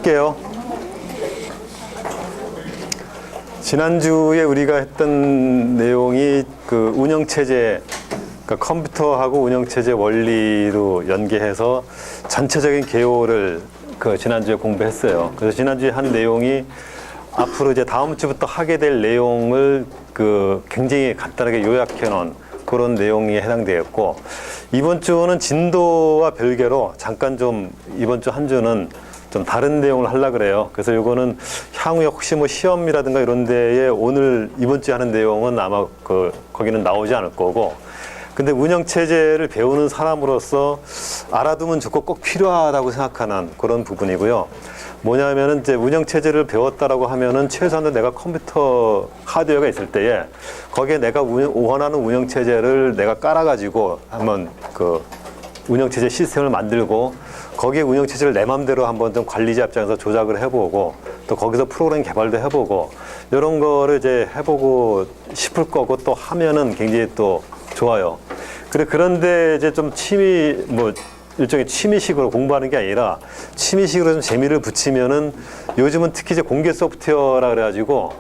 할게요. 지난주에 우리가 했던 내용이 그 운영체제, 그러니까 컴퓨터하고 운영체제 원리로 연계해서 전체적인 개요를 그 지난주에 공부했어요. 그래서 지난주에 한 내용이 앞으로 이제 다음 주부터 하게 될 내용을 그 굉장히 간단하게 요약해 놓은 그런 내용이 해당되었고, 이번 주는 진도와 별개로 잠깐 좀 이번 주 한 주는 좀 다른 내용을 하려고 그래요. 그래서 요거는 향후에 혹시 뭐 시험이라든가 이런 데에 오늘 이번 주에 하는 내용은 아마 거기는 나오지 않을 거고, 근데 운영체제를 배우는 사람으로서 알아두면 좋고 꼭 필요하다고 생각하는 그런 부분이고요. 뭐냐면은 이제 운영체제를 배웠다라고 하면은 최소한도 내가 컴퓨터 하드웨어가 있을 때에 거기에 내가 원하는 운영체제를 내가 깔아가지고 한번 그 운영체제 시스템을 만들고 거기에 운영체제를 내 맘대로 한번 좀 관리자 입장에서 조작을 해보고 또 거기서 프로그램 개발도 해보고 이런 거를 이제 해보고 싶을 거고 또 하면은 굉장히 또 좋아요. 그런데 이제 좀 일종의 취미식으로 공부하는 게 아니라 취미식으로 좀 재미를 붙이면은 요즘은 특히 이제 공개 소프트웨어라 그래가지고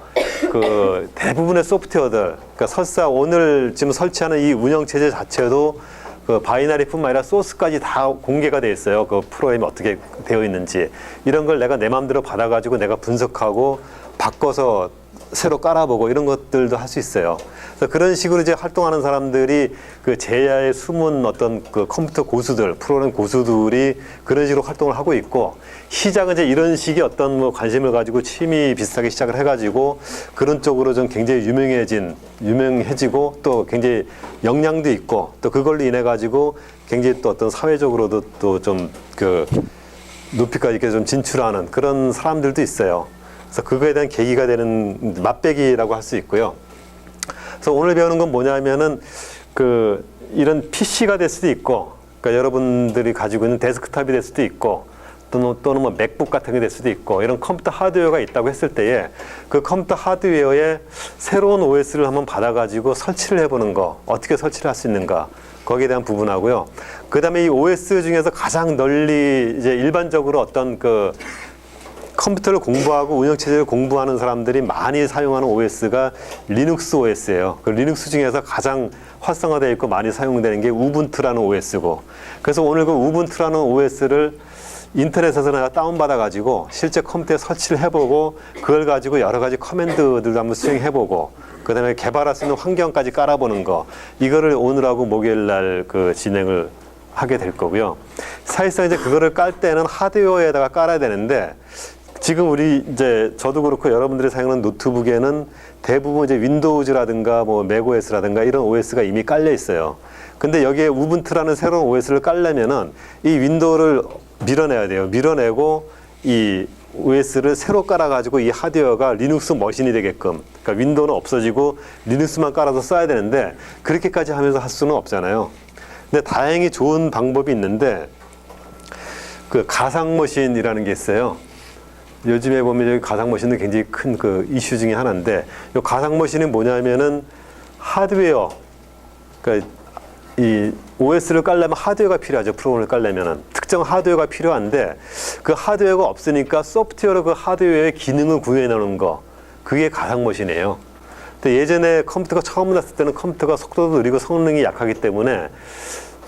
그 대부분의 소프트웨어들, 그러니까 설사 오늘 지금 설치하는 이 운영체제 자체도 그 바이너리뿐만 아니라 소스까지 다 공개가 돼 있어요. 그 프로그램이 어떻게 되어 있는지 이런 걸 내가 내 마음대로 받아가지고 내가 분석하고 바꿔서 새로 깔아보고 이런 것들도 할 수 있어요. 그래서 그런 식으로 이제 활동하는 사람들이 그 제야의 숨은 어떤 그 컴퓨터 고수들, 프로그램 고수들이 그런 식으로 활동을 하고 있고, 시작은 이제 이런 식의 어떤 뭐 관심을 가지고 취미 비슷하게 시작을 해가지고 그런 쪽으로 좀 굉장히 유명해지고 또 굉장히 역량도 있고 또 그걸로 인해 가지고 굉장히 또 어떤 사회적으로도 또 좀 그 높이까지 이렇게 좀 진출하는 그런 사람들도 있어요. 그래서 그거에 대한 계기가 되는 맛배기라고 할 수 있고요. 그래서 오늘 배우는 건 뭐냐면은 그 이런 PC가 될 수도 있고, 그러니까 여러분들이 가지고 있는 데스크탑이 될 수도 있고, 또는 뭐 맥북 같은 게 될 수도 있고, 이런 컴퓨터 하드웨어가 있다고 했을 때에 그 컴퓨터 하드웨어에 새로운 OS를 한번 받아가지고 설치를 해보는 거, 어떻게 설치를 할 수 있는가, 거기에 대한 부분하고요. 그 다음에 이 OS 중에서 가장 널리 이제 일반적으로 어떤 그 컴퓨터를 공부하고 운영체제를 공부하는 사람들이 많이 사용하는 OS가 리눅스 OS예요. 그 리눅스 중에서 가장 활성화되어 있고 많이 사용되는 게 우분투라는 OS고, 그래서 오늘 그 우분투라는 OS를 인터넷에서 내가 다운받아 가지고 실제 컴퓨터에 설치를 해보고 그걸 가지고 여러 가지 커맨드들도 한번 수행해보고 그 다음에 개발할 수 있는 환경까지 깔아보는 거, 이거를 오늘하고 목요일 날 그 진행을 하게 될 거고요. 사실상 이제 그거를 깔 때는 하드웨어에다가 깔아야 되는데, 지금 우리 이제 저도 그렇고 여러분들이 사용하는 노트북에는 대부분 이제 윈도우즈라든가 뭐 맥OS라든가 이런 OS가 이미 깔려 있어요. 근데 여기에 우분투라는 새로운 OS를 깔려면은 이 윈도우를 밀어내야 돼요. 밀어내고 이 OS를 새로 깔아가지고 이 하드웨어가 리눅스 머신이 되게끔, 그러니까 윈도우는 없어지고 리눅스만 깔아서 써야 되는데 그렇게까지 하면서 할 수는 없잖아요. 근데 다행히 좋은 방법이 있는데 그 가상머신이라는 게 있어요. 요즘에 보면 여기 가상머신도 굉장히 큰 그 이슈 중에 하나인데, 이 가상머신이 뭐냐면은 하드웨어, 그러니까 이 OS를 깔려면 하드웨어가 필요하죠. 프로그램을 깔려면은 특정 하드웨어가 필요한데 그 하드웨어가 없으니까 소프트웨어로 그 하드웨어의 기능을 구현해 놓는 거, 그게 가상머신이에요. 근데 예전에 컴퓨터가 처음 나왔을 때는 컴퓨터가 속도도 느리고 성능이 약하기 때문에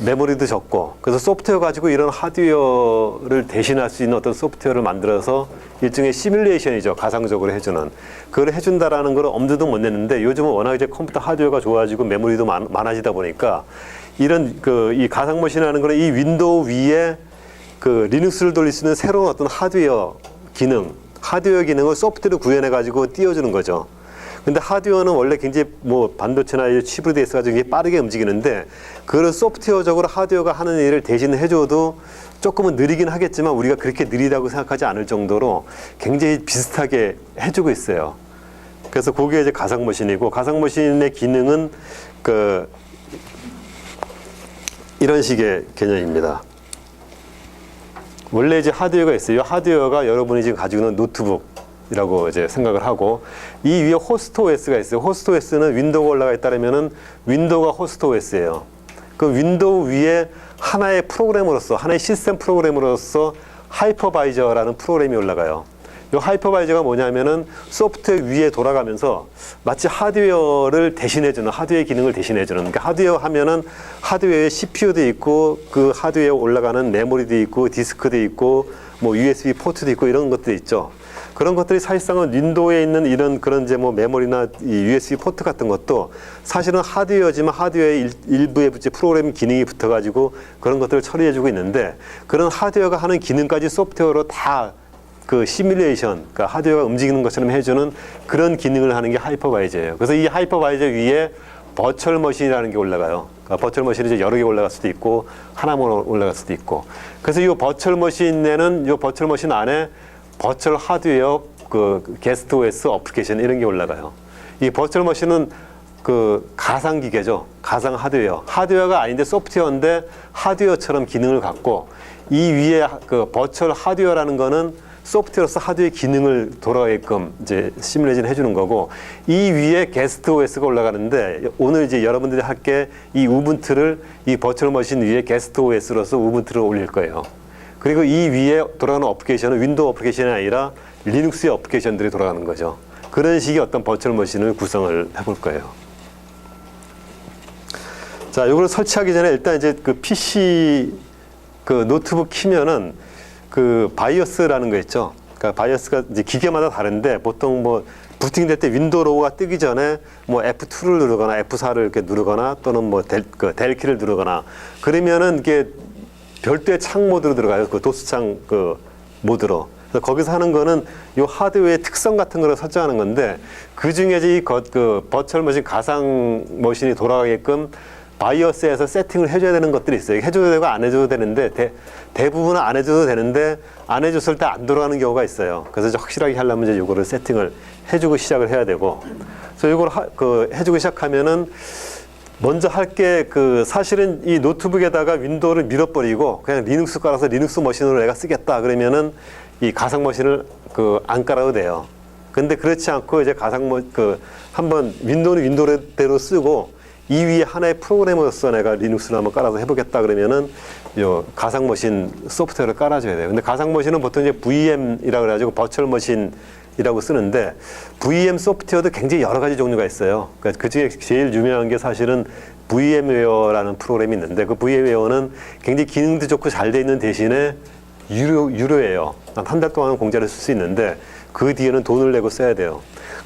메모리도 적고, 그래서 소프트웨어 가지고 이런 하드웨어를 대신할 수 있는 어떤 소프트웨어를 만들어서 일종의 시뮬레이션이죠. 가상적으로 해주는. 그걸 해준다라는 걸 엄두도 못 냈는데 요즘은 워낙 이제 컴퓨터 하드웨어가 좋아지고 메모리도 많아지다 보니까 이런 이 가상머신이라는 거는 이 윈도우 위에 그 리눅스를 돌릴 수 있는 새로운 어떤 하드웨어 기능을 소프트웨어로 구현해 가지고 띄워주는 거죠. 근데 하드웨어는 원래 굉장히 뭐 반도체나 칩으로 돼 있어가지고 이게 빠르게 움직이는데 그걸 소프트웨어적으로 하드웨어가 하는 일을 대신 해줘도 조금은 느리긴 하겠지만 우리가 그렇게 느리다고 생각하지 않을 정도로 굉장히 비슷하게 해주고 있어요. 그래서 그게 이제 가상머신이고, 가상머신의 기능은 이런 식의 개념입니다. 원래 이제 하드웨어가 있어요. 하드웨어가 여러분이 지금 가지고 있는 노트북이라고 이제 생각을 하고, 이 위에 호스트 OS가 있어요. 호스트 OS는 윈도우가 올라가 있다면은 윈도우가 호스트 OS예요. 그 윈도우 위에 하나의 프로그램으로서, 하나의 시스템 프로그램으로서 하이퍼바이저라는 프로그램이 올라가요. 이 하이퍼바이저가 뭐냐면은 소프트웨어 위에 돌아가면서 마치 하드웨어를 대신해주는, 하드웨어 기능을 대신해주는. 그러니까 하드웨어 하면은 하드웨어에 CPU도 있고 그 하드웨어에 올라가는 메모리도 있고 디스크도 있고 뭐 USB 포트도 있고 이런 것들이 있죠. 그런 것들이 사실상은 윈도우에 있는 이런 그런 이제 뭐 메모리나 이 USB 포트 같은 것도 사실은 하드웨어지만 하드웨어의 일부에 이제 프로그램 기능이 붙어가지고 그런 것들을 처리해주고 있는데 그런 하드웨어가 하는 기능까지 소프트웨어로 다 그 시뮬레이션, 그러니까 하드웨어가 움직이는 것처럼 해주는 그런 기능을 하는 게 하이퍼바이저예요. 그래서 이 하이퍼바이저 위에 버추얼 머신이라는 게 올라가요. 그러니까 버추얼 머신이 이제 여러 개 올라갈 수도 있고 하나만 올라갈 수도 있고. 그래서 이 버추얼 머신 내는 이 버추얼 머신 안에 버추얼 하드웨어, 그 게스트 OS 어플리케이션 이런 게 올라가요. 이 버추얼 머신은 그 가상 기계죠. 가상 하드웨어. 하드웨어가 아닌데 소프트웨어인데 하드웨어처럼 기능을 갖고 이 위에 그 버추얼 하드웨어라는 거는 소프트웨어로서 하드웨어 기능을 돌아가게끔 이제 시뮬레이션 해주는 거고 이 위에 게스트 OS가 올라가는데 오늘 이제 여러분들이 할 게 이 우분투를 이 버추얼 머신 위에 게스트 OS로서 우분투를 올릴 거예요. 그리고 이 위에 돌아가는 어플리케이션은 윈도우 어플리케이션이 아니라 리눅스의 어플리케이션들이 돌아가는 거죠. 그런 식의 어떤 버추얼 머신을 구성을 해볼 거예요. 자, 이걸 설치하기 전에 일단 이제 그 PC 그 노트북 키면은 그 바이오스라는 거 있죠. 그러니까 바이오스가 이제 기계마다 다른데 보통 뭐 부팅될 때 윈도우 로고가 뜨기 전에 뭐 F2를 누르거나 F4를 이렇게 누르거나 또는 뭐 델 키를 누르거나 그러면은 이게 별도의 창 모드로 들어가요. 그 도스창 그 모드로. 그래서 거기서 하는 거는 요 하드웨어의 특성 같은 거를 설정하는 건데 그 중에 이제 그 버추얼 머신 가상 머신이 돌아가게끔 바이오스에서 세팅을 해줘야 되는 것들이 있어요. 해줘도 되고 안 해줘도 되는데 대부분은 안 해줘도 되는데 안 해줬을 때 안 돌아가는 경우가 있어요. 그래서 이제 확실하게 하려면 이제 요거를 세팅을 해주고 시작을 해야 되고 그래서 요걸 해주고 시작하면은 먼저 할 게 그 사실은 이 노트북에다가 윈도우를 밀어버리고 그냥 리눅스 깔아서 리눅스 머신으로 내가 쓰겠다 그러면은 이 가상 머신을 그 안 깔아도 돼요. 근데 그렇지 않고 이제 한번 윈도우는 윈도우대로 쓰고 이 위에 하나의 프로그래머로서 내가 리눅스를 한번 깔아서 해보겠다 그러면은 요 가상 머신 소프트웨어를 깔아줘야 돼요. 근데 가상 머신은 보통 이제 VM이라고 그래가지고 버추얼 머신이라고 쓰는데 VM 소프트웨어도 굉장히 여러 가지 종류가 있어요. 그러니까 그 중에 제일 유명한 게 사실은 VM웨어라는 프로그램이 있는데 그 VM웨어는 굉장히 기능도 좋고 잘 돼 있는 대신에 유료예요. 한 달 동안 공짜로 쓸 수 있는데 그 뒤에는 돈을 내고 써야 돼요.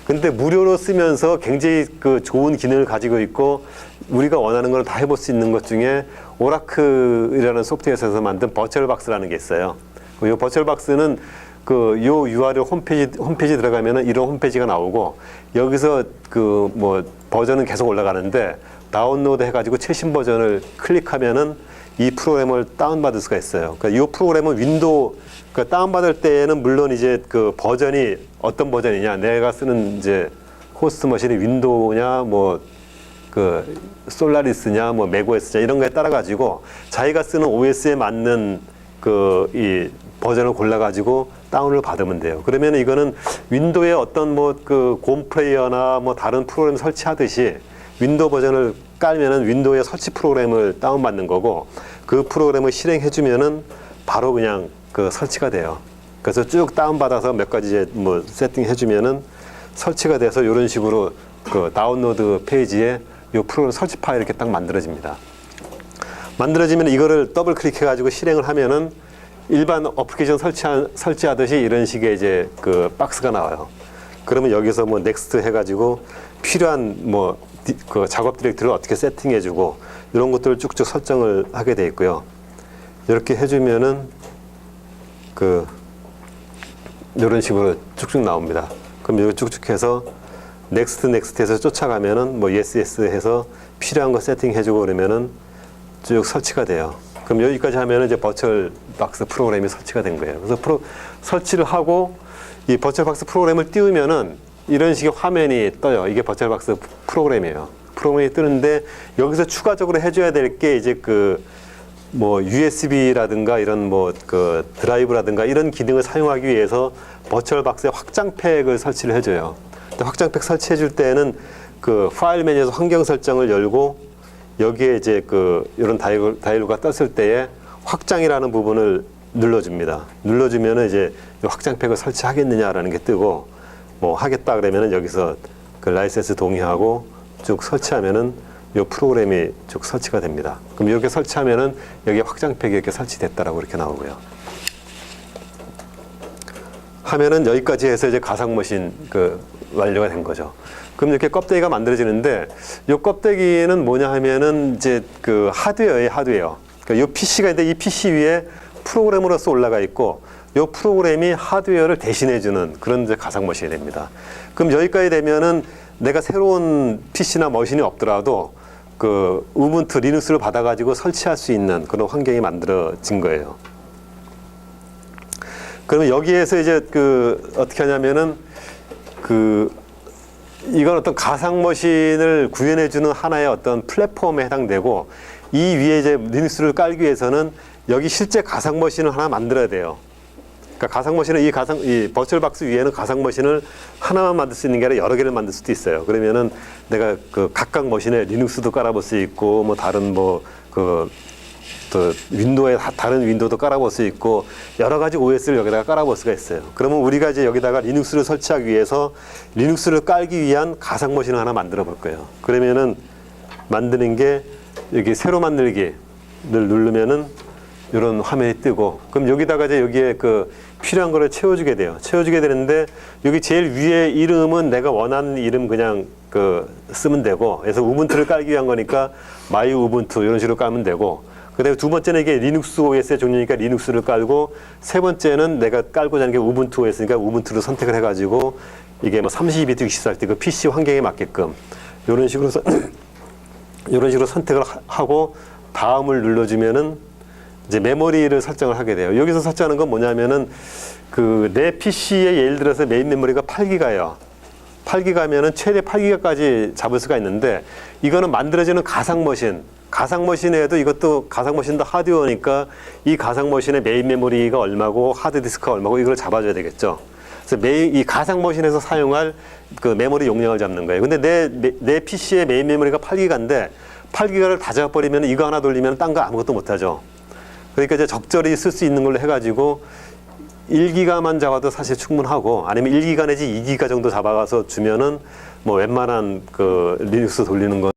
근데 무료로 쓰면서 굉장히 그 좋은 기능을 가지고 있고 우리가 원하는 걸 다 해볼 수 있는 것 중에 오라클이라는 소프트웨어에서 만든 버추얼박스라는 게 있어요. 이 버추얼박스는 그 요 URL 홈페이지 들어가면은 이런 홈페이지가 나오고 여기서 그 뭐 버전은 계속 올라가는데 다운로드 해가지고 최신 버전을 클릭하면은 이 프로그램을 다운받을 수가 있어요. 그러니까 이 프로그램은 윈도우 그 다운받을 때에는 물론 이제 그 버전이 어떤 버전이냐 내가 쓰는 이제 호스트 머신이 윈도우냐 뭐 그 솔라리스냐 뭐 맥OS냐 이런 거에 따라 가지고 자기가 쓰는 OS에 맞는 그 이 버전을 골라 가지고 다운을 받으면 돼요. 그러면 이거는 윈도우에 어떤 뭐 그 곰 플레이어나 뭐 다른 프로그램 설치하듯이 윈도우 버전을 깔면은 윈도우의 설치 프로그램을 다운받는 거고 그 프로그램을 실행해 주면은 바로 그냥 그 설치가 돼요. 그래서 쭉 다운받아서 몇 가지 이제 뭐 세팅해 주면은 설치가 돼서 이런 식으로 그 다운로드 페이지에 이 프로그램 설치 파일 이렇게 딱 만들어집니다. 만들어지면 이거를 더블 클릭해 가지고 실행을 하면은 일반 어플리케이션 설치하듯이 이런 식의 이제 그 박스가 나와요. 그러면 여기서 뭐 넥스트 해가지고 필요한 뭐 그 작업 디렉터리를 어떻게 세팅해주고 이런 것들을 쭉쭉 설정을 하게 돼 있고요. 이렇게 해주면은 그 이런 식으로 쭉쭉 나옵니다. 그럼 이거 쭉쭉 해서 넥스트 해서 쫓아가면은 뭐 yes 해서 필요한 거 세팅해주고 그러면은 쭉 설치가 돼요. 그럼 여기까지 하면은 이제 버추얼 박스 프로그램이 설치가 된 거예요. 그래서 설치를 하고 이 버추얼 박스 프로그램을 띄우면은 이런 식의 화면이 떠요. 이게 버추얼 박스 프로그램이에요. 프로그램이 뜨는데 여기서 추가적으로 해줘야 될 게 이제 그 뭐 USB라든가 이런 뭐 그 드라이브라든가 이런 기능을 사용하기 위해서 버추얼 박스에 확장팩을 설치를 해줘요. 근데 확장팩 설치해 줄 때는 그 파일 메뉴에서 환경 설정을 열고 여기에 이제 그 이런 다이얼로가 떴을 때에 확장이라는 부분을 눌러줍니다. 눌러주면은 이제 확장팩을 설치하겠느냐라는 게 뜨고, 뭐 하겠다 그러면은 여기서 그 라이센스 동의하고 쭉 설치하면은 이 프로그램이 쭉 설치가 됩니다. 그럼 이렇게 설치하면은 여기 확장팩이 이렇게 설치됐다라고 이렇게 나오고요. 하면은 여기까지 해서 이제 가상머신 그 완료가 된 거죠. 그럼 이렇게 껍데기가 만들어지는데 이 껍데기는 뭐냐 하면은 이제 그 하드웨어예요, 하드웨어. 그러니까 이 PC가 있는데 이 PC 위에 프로그램으로서 올라가 있고 이 프로그램이 하드웨어를 대신해주는 그런 이제 가상머신이 됩니다. 그럼 여기까지 되면은 내가 새로운 PC나 머신이 없더라도 그 우분투 리눅스를 받아가지고 설치할 수 있는 그런 환경이 만들어진 거예요. 그러면 여기에서 이제 그 어떻게 하냐면은 그 이건 어떤 가상머신을 구현해주는 하나의 어떤 플랫폼에 해당되고 이 위에 이제 리눅스를 깔기 위해서는 여기 실제 가상머신을 하나 만들어야 돼요. 그러니까 가상머신은 이 버추얼박스 위에는 가상머신을 하나만 만들 수 있는 게 아니라 여러 개를 만들 수도 있어요. 그러면은 내가 그 각각 머신에 리눅스도 깔아볼 수 있고 뭐 다른 뭐 그 또 윈도우에 다른 윈도우도 깔아볼 수 있고 여러 가지 OS를 여기다가 깔아볼 수가 있어요. 그러면 우리가 이제 여기다가 리눅스를 설치하기 위해서 리눅스를 깔기 위한 가상머신을 하나 만들어 볼 거예요. 그러면은 만드는 게 여기 새로 만들기를 누르면은 이런 화면이 뜨고 그럼 여기다가 이제 여기에 그 필요한 거를 채워주게 돼요. 채워주게 되는데 여기 제일 위에 이름은 내가 원하는 이름 그냥 그 쓰면 되고 그래서 우분투를 깔기 위한 거니까 마이 우분투 이런 식으로 깔면 되고 그다음에 두 번째는 이게 리눅스 OS의 종류니까 리눅스를 깔고 세 번째는 내가 깔고자 하는 게 우분투 OS니까 우분투를 선택을 해가지고 이게 뭐 32비트 64비트 그 PC 환경에 맞게끔 이런 식으로 이런 식으로 선택을 하고 다음을 눌러주면은 이제 메모리를 설정을 하게 돼요. 여기서 설정하는 건 뭐냐면은 그 내 PC에 예를 들어서 메인 메모리가 8기가예요. 8기가면은 최대 8기가까지 잡을 수가 있는데 이거는 만들어지는 가상머신에도 이것도 가상머신도 하드웨어니까 이 가상머신의 메인 메모리가 얼마고 하드디스크가 얼마고 이걸 잡아줘야 되겠죠. 그래서 이 가상머신에서 사용할 그 메모리 용량을 잡는 거예요. 근데 내 PC의 메인 메모리가 8기가인데 8기가를 다 잡아버리면 이거 하나 돌리면 딴 거 아무것도 못하죠. 그러니까 이제 적절히 쓸 수 있는 걸로 해가지고 1기가만 잡아도 사실 충분하고 아니면 1기가 내지 2기가 정도 잡아가서 주면은 뭐 웬만한 그 리눅스 돌리는 건